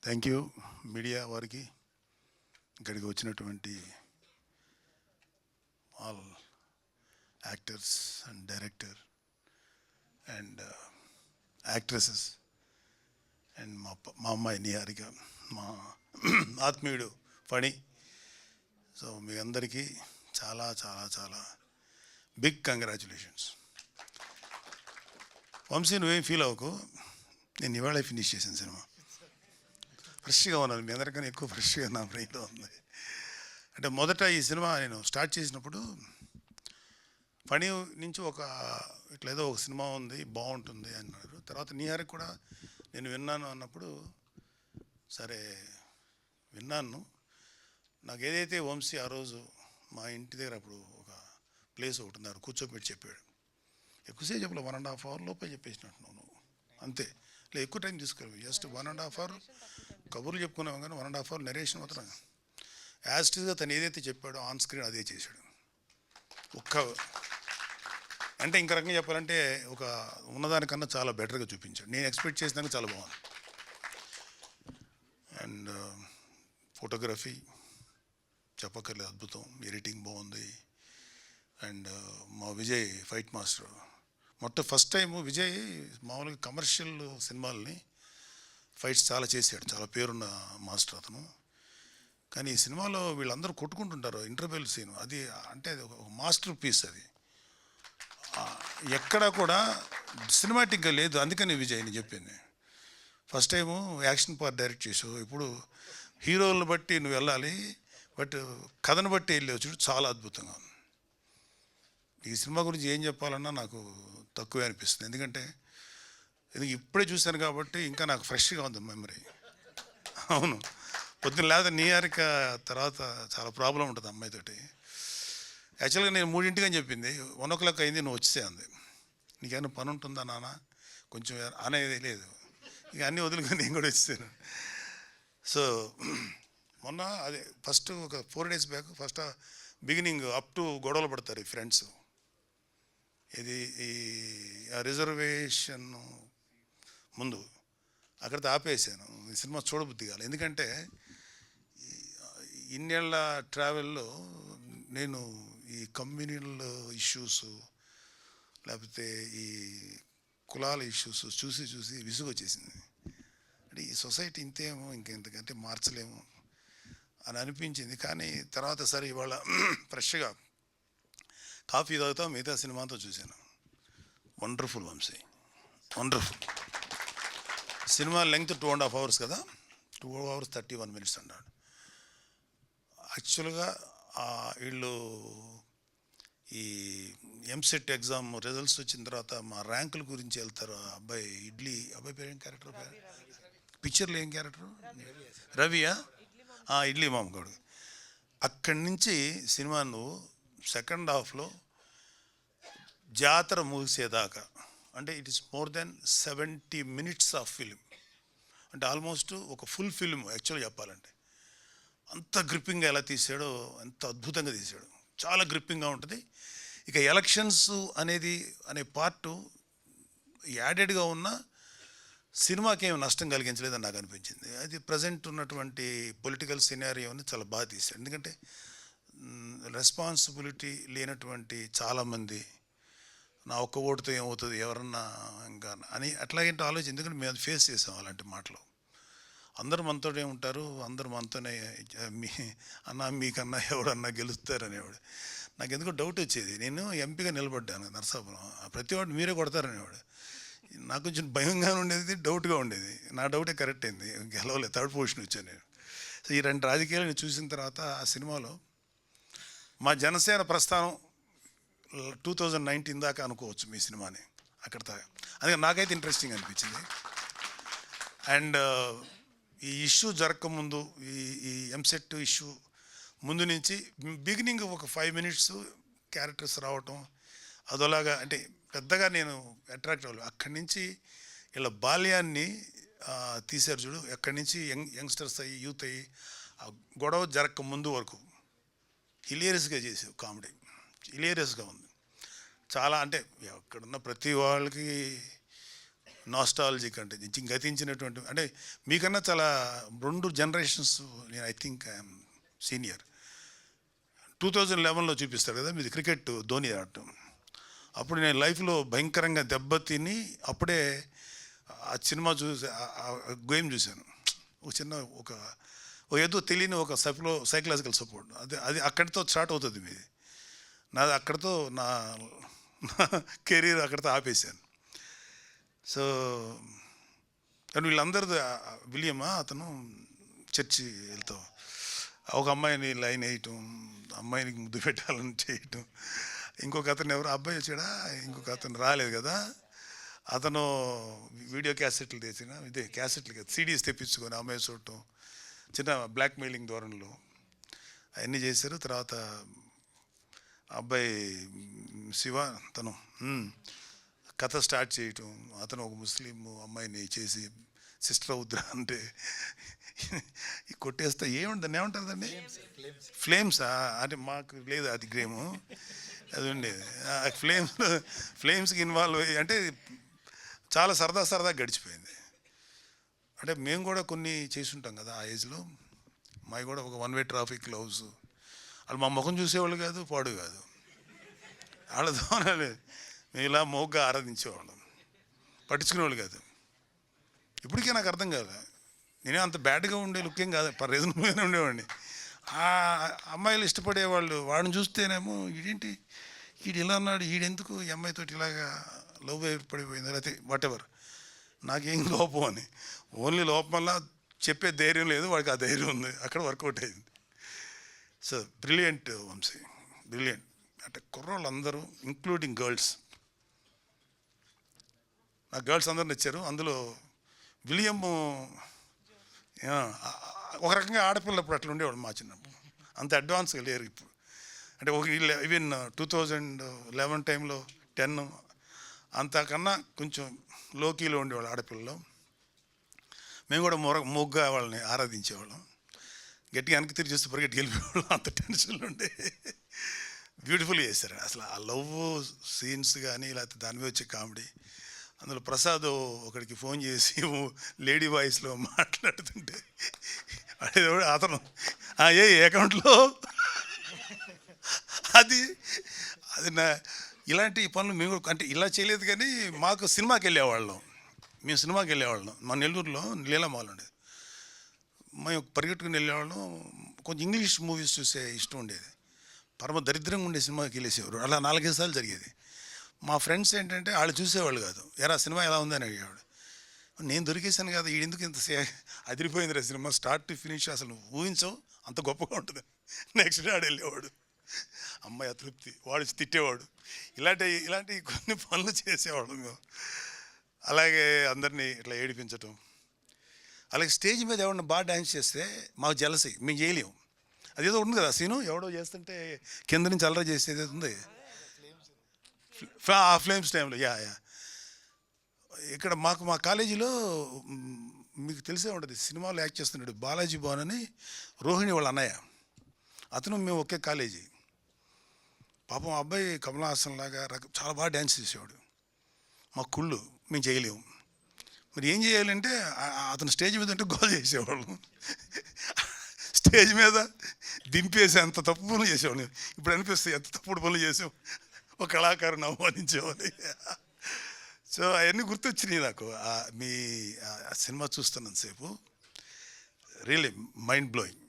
Thank you media వారికి, ఇక్కడికి వచ్చినటువంటి all actors and director and actresses and మా అమ్మాయి నిహారిక, మా ఆత్మీయుడు ఫణి. సో మీ అందరికీ చాలా చాలా చాలా బిగ్ కంగ్రాచులేషన్స్. వంశీ నువ్వేం ఫీల్ అవ్వకు, నేను ఇవాళ ఫినిష్ చేశాను సినిమా. ఫ్రెష్గా ఉన్నాను, మీ అందరికన్నా ఎక్కువ ఫ్రెష్గా నా బ్రెయిన్లో ఉంది. అంటే మొదట ఈ సినిమా నేను స్టార్ట్ చేసినప్పుడు ఫణి నుంచి ఇట్లా ఏదో ఒక సినిమా ఉంది బాగుంటుంది అన్నారు. తర్వాత నిహారికి కూడా నేను విన్నాను అన్నప్పుడు సరే విన్నాను. నాకు ఏదైతే వంశీ ఆ రోజు మా ఇంటి దగ్గర అప్పుడు ఒక ప్లేస్ ఒకటి ఉన్నారు కూర్చోబెట్టి చెప్పాడు. ఎక్కువసేపు చెప్పలే, 1.5 hour లోపే చెప్పేసినట్టున్నావు నువ్వు, అంతే. లేదు ఎక్కువ టైం తీసుకెళ్ళి, జస్ట్ 1.5 hour కబుర్లు చెప్పుకున్నాం కానీ 1.5 hour నరేషన్ మాత్రం యాజ్టీస్గా తను ఏదైతే చెప్పాడో ఆన్ స్క్రీన్ అదే చేశాడు. అంటే ఇంక రకంగా చెప్పాలంటే ఒక ఉన్నదానికన్నా చాలా బెటర్గా చూపించాడు. నేను ఎక్స్పెక్ట్ చేసినాక చాలా బాగుంది. అండ్ ఫోటోగ్రఫీ చెప్పక్కర్లేదు, అద్భుతం. ఎడిటింగ్ బాగుంది. అండ్ మా Vijay fight master, first time Vijay మామూలుగా కమర్షియల్ సినిమాలని ఫైట్స్ చాలా చేశాడు, చాలా పేరున్న మాస్టర్ అతను. కానీ ఈ సినిమాలో వీళ్ళందరూ కొట్టుకుంటుంటారు ఇంటర్వెల్ సీన్, అది అంటే అది ఒక మాస్టర్ పీస్. అది ఎక్కడా కూడా సినిమాటిక్గా లేదు. అందుకని విజయ్ నేను చెప్పింది, first time action part direct చేసావు, ఇప్పుడు హీరోలను బట్టి నువ్వు వెళ్ళాలి, బట్ కథను బట్టి వెళ్ళేవు చూడు, చాలా అద్భుతంగా ఉంది. ఈ సినిమా గురించి ఏం చెప్పాలన్నా నాకు తక్కువే అనిపిస్తుంది, ఎందుకంటే ఇది ఇప్పుడే చూశాను కాబట్టి ఇంకా నాకు ఫ్రెష్గా ఉంది మెమరీ. అవును, పొద్దున్న లేదా నిహారిక తర్వాత చాలా ప్రాబ్లం ఉంటుంది అమ్మాయితోటి. యాక్చువల్గా నేను 3 అని చెప్పింది, 1 o'clock అయింది, నువ్వు వచ్చేసే అంది. నీకేమైనా పని ఉంటుందా నాన్న కొంచెం అనేది లేదు, ఇక అన్నీ వదులుకొని నేను కూడా వచ్చేసాను. సో మొన్న అదే ఫస్ట్ ఒక 4 days back first beginning up to గొడవలు పడతారు ఈ ఫ్రెండ్స్. ఇది ఈ రిజర్వేషన్ ముందు అక్కడితో ఆపేసాను. ఈ సినిమా చూడబుద్ధి కాదు, ఎందుకంటే ఇన్నేళ్ల ట్రావెల్లో నేను ఈ కమ్యూనల్ ఇష్యూస్ లేకపోతే ఈ కులాల ఇష్యూస్ చూసి చూసి విసుగు వచ్చేసింది. అంటే ఈ సొసైటీ ఇంతేమో, ఇంకెంతకంటే మార్చలేము అని అనిపించింది. కానీ తర్వాత సరే ఇవాళ ఫ్రెష్గా కాఫీ తాగుతా మిగతా సినిమాతో చూశాను. Wonderful Vamshi, wonderful. సినిమా లెంగ్త్ 2.5 hours కదా, 2 hours 31 minutes అన్నాడు. యాక్చువల్గా వీళ్ళు ఈ ఎంసెట్ ఎగ్జామ్ రిజల్ట్స్ వచ్చిన తర్వాత మా ర్యాంకుల గురించి వెళ్తారు. అబ్బాయి పేరు ఏం క్యారెక్టర్, పిక్చర్లో ఏం క్యారెక్టర్, రవియా, ఇడ్లీ మామగాడు. అక్కడి నుంచి సినిమా నువ్వు సెకండ్ హాఫ్లో జాతర ముగిసేదాకా, అంటే it is more than 70 minutes of film, అంటే ఆల్మోస్ట్ ఒక ఫుల్ ఫిల్మ్ యాక్చువల్గా చెప్పాలంటే. అంత గ్రిప్పింగ్గా ఎలా తీసాడో, ఎంత అద్భుతంగా తీసాడు, చాలా గ్రిప్పింగ్గా ఉంటుంది. ఇక ఎలక్షన్స్ అనే పార్టు యాడెడ్గా ఉన్న సినిమాకి ఏమి నష్టం కలిగించలేదని నాకు అనిపించింది. అది ప్రజెంట్ ఉన్నటువంటి పొలిటికల్ సినారియోని చాలా బాగా తీశాడు. ఎందుకంటే రెస్పాన్సిబిలిటీ లేనటువంటి చాలామంది నా ఒక్క ఓటుతో ఏమవుతుంది ఎవరన్నా ఇంకా అని అట్లాగంటే ఆలోచన, ఎందుకంటే మేము ఫేస్ చేసాం అలాంటి మాటలు. అందరూ మనతోనే ఉంటారు, అందరూ మనతోనే మీకన్నా ఎవడన్నా గెలుస్తారనేవాడు. నాకు ఎందుకో డౌట్ వచ్చేది. నేను ఎంపీగా నిలబడ్డాను నరసాపురం, ప్రతి వాడు మీరే కొడతారనేవాడు. నాకు కొంచెం భయంగా ఉండేది, డౌట్గా ఉండేది. నా డౌటే కరెక్ట్ అయింది, గెలవలేదు, 3rd position వచ్చాను నేను. సో ఈ 2 రాజకీయాలు నేను చూసిన తర్వాత ఆ సినిమాలో మా జనసేన ప్రస్థానం 2019 దాకా అనుకోవచ్చు మీ సినిమాని అక్కడ దాకా. అందుకే నాకైతే ఇంట్రెస్టింగ్ అనిపించింది. అండ్ ఈ ఇష్యూ జరగకముందు, ఈ ఎంసెట్ ఇష్యూ ముందు నుంచి బిగినింగ్ ఒక 5 minutes క్యారెక్టర్స్ రావటం అదోలాగా, అంటే పెద్దగా నేను అట్రాక్ట్ అవ్వలేదు. అక్కడి నుంచి ఇలా బాల్యాన్ని తీశారు చూడు, ఎక్కడి నుంచి యంగ్స్టర్స్ అయ్యి యూత్ అయ్యి ఆ గొడవ జరగక ముందు వరకు హిలేరియస్గా చేసావు. కామెడీ హిలేరియస్గా ఉంది చాలా. అంటే ఎక్కడున్న ప్రతి వాళ్ళకి నాస్టాలజిక్ అంటే గతించినటువంటి, అంటే మీకన్నా చాలా 2 జనరేషన్స్ నేను ఐ థింక్ ఐఎమ్ సీనియర్. 2011లో చూపిస్తారు కదా మీది క్రికెట్ ధోని ఆడటం. అప్పుడు నేను లైఫ్లో భయంకరంగా దెబ్బతిని అప్పుడే ఆ సినిమా చూసి గేమ్ చూశాను. ఒక చిన్న ఒక ఏదో తెలియని ఒక సైకలాజికల్ సపోర్ట్, అది అక్కడితో స్టార్ట్ అవుతుంది మీది. నాది అక్కడితో నా కెరీర్ అక్కడితో ఆపేశాను. సో కానీ వీళ్ళందరిది విలియమా అతను చర్చి వెళ్తాం, ఒక అమ్మాయిని లైన్ వేయటం, అమ్మాయినికి ముద్దు పెట్టాలని చేయటం. ఇంకొక అతను ఎవరు అబ్బాయి వచ్చాడా, ఇంకొక అతను రాలేదు కదా, అతను వీడియో క్యాసెట్లు తెచ్చిన క్యాసెట్లు కదా సీడీస్ తెప్పించుకొని అమ్మాయి చూడటం, చిన్న బ్లాక్ మెయిలింగ్ ధోరణిలో అవన్నీ చేశారు. తర్వాత అబ్బాయి శివ తను కథ స్టార్ట్ చేయటం, అతను ఒక ముస్లిం అమ్మాయిని చేసి సిస్టర్ అవుద్రా అంటే కొట్టేస్తా ఏముంటుంది దాన్ని ఫ్లేమ్స్ అంటే మాకు లేదు అది గ్రేము అది ఉండేది. ఫ్లేమ్స్కి ఇన్వాల్వ్ అయ్యి అంటే చాలా సరదా గడిచిపోయింది. అంటే మేము కూడా కొన్ని చేసి ఉంటాం కదా ఆ ఏజ్లో. మావి కూడా ఒక 1 వే ట్రాఫిక్ లవ్స్, వాళ్ళు మా ముఖం చూసేవాళ్ళు కాదు, పాడు కాదు, వాళ్ళతో మేము ఇలా మోగ్గా ఆరాధించేవాళ్ళం, పట్టించుకునేవాళ్ళు కాదు. ఇప్పటికే నాకు అర్థం కాదు, నేనే అంత బ్యాడ్గా ఉండే లుక్కేం కాదు, రీజనబుల్గానే ఉండేవాడిని. ఆ అమ్మాయిలు ఇష్టపడేవాళ్ళు, వాడిని చూస్తేనేమో ఈడేంటి ఈడు ఇలా అన్నాడు, ఈడెందుకు ఈ అమ్మాయితో ఇలాగా లవ్ పడిపోయింది, లేకపోతే వాట్ ఎవర్, నాకేం లోపం అని. ఓన్లీ లోపం వల్ల చెప్పే ధైర్యం లేదు, వాడికి ఆ ధైర్యం ఉంది, అక్కడ వర్కౌట్ అయింది. So brilliant Vamshi, brilliant. అంటే కుర్రోళ్ళు అందరూ ఇంక్లూడింగ్ గర్ల్స్, నాకు గర్ల్స్ అందరూ నచ్చారు. అందులో విలియం ఒక రకంగా ఆడపిల్లప్పుడు అట్లా ఉండేవాడు మా చిన్నప్పుడు, అంత అడ్వాన్స్గా లేరు ఇప్పుడు. అంటే ఒక ఈవెన్ 2011 టైంలో 10 అంతకన్నా కొంచెం లోకీలో ఉండేవాళ్ళు ఆడపిల్లలు. మేము కూడా మొగ్గా వాళ్ళని ఆరాధించేవాళ్ళం, గట్టిగా వెనక్కి తిరిగి చూస్తే పరిగెట్టి వెళ్ళిపోయేవాళ్ళం, అంత టెన్షన్లు ఉండే. బ్యూటిఫుల్గా చేశారు అసలు ఆ లవ్ సీన్స్ కానీ, లేకపోతే దాని మీద వచ్చే కామెడీ. అందులో ప్రసాద్ ఒకడికి ఫోన్ చేసి లేడీ వాయిస్లో మాట్లాడుతుంటే అతను ఏ అకౌంట్లో అది అది ఇలాంటి పనులు మేము అంటే ఇలా చేయలేదు. కానీ మాకు సినిమాకి వెళ్ళేవాళ్ళం, మా నెల్లూరులో లీలామాల్ ఉండేది, మేము పరిగెట్టుకుని వెళ్ళేవాళ్ళం. కొంచెం ఇంగ్లీష్ మూవీస్ చూసే ఇష్టం ఉండేది, పరమ దరిద్రంగా ఉండే సినిమాకి వెళ్ళేసేవారు. అలా 4-5 సార్లు జరిగేది. మా ఫ్రెండ్స్ ఏంటంటే వాళ్ళు చూసేవాళ్ళు కాదు, ఎరా సినిమా ఎలా ఉందని అడిగేవాడు. నేను దొరికేశాను కదా, ఈడెందుకు ఇంత అదిరిపోయింది రా సినిమా, స్టార్ట్ టు ఫినిష్ అసలు ఊహించవు అంత గొప్పగా ఉంటుంది. నెక్స్ట్ డే ఆడు వెళ్ళేవాడు, అమ్మాయి అతృప్తి, వాడు తిట్టేవాడు. ఇలాంటి కొన్ని పనులు చేసేవాడు మేము. అలాగే అందరినీ ఇట్లా ఏడిపించటం. అలాగే స్టేజ్ మీద ఎవరన్నా బాగా డ్యాన్స్ చేస్తే మాకు జలసి, మేము చేయలేము. అదేదో ఉంది కదా సీను, ఎవడో చేస్తుంటే కింద నుంచి అల్లరి చేసేది ఉంది ఆ ఫ్లేమ్స్ టైంలో. యా ఇక్కడ మా కాలేజీలో మీకు తెలిసే ఉంటుంది, సినిమాలో యాక్ట్ చేస్తున్నాడు బాలాజీ భవన్ అని, రోహిణి వాళ్ళ అన్నయ్య, అతను మేము ఒకే కాలేజీ. పాపం అబ్బాయి కమల్ హాసన్ లాగా చాలా బాగా డ్యాన్స్ చేసేవాడు. మా కుళ్ళు, మేము చేయలేము. మరి ఏం చేయాలంటే అతను స్టేజ్ మీద ఉంటే గోల్ చేసేవాళ్ళు, స్టేజ్ మీద దింపేసి అంత తప్పు పనులు చేసేవాడు. ఇప్పుడు అనిపిస్తాయి ఎంత తప్పుడు పనులు చేసాం, ఒక కళాకారుని అవమానించేవాడి. సో అవన్నీ గుర్తొచ్చినాయి నాకు మీ సినిమా చూస్తున్నంతసేపు. Really mind blowing.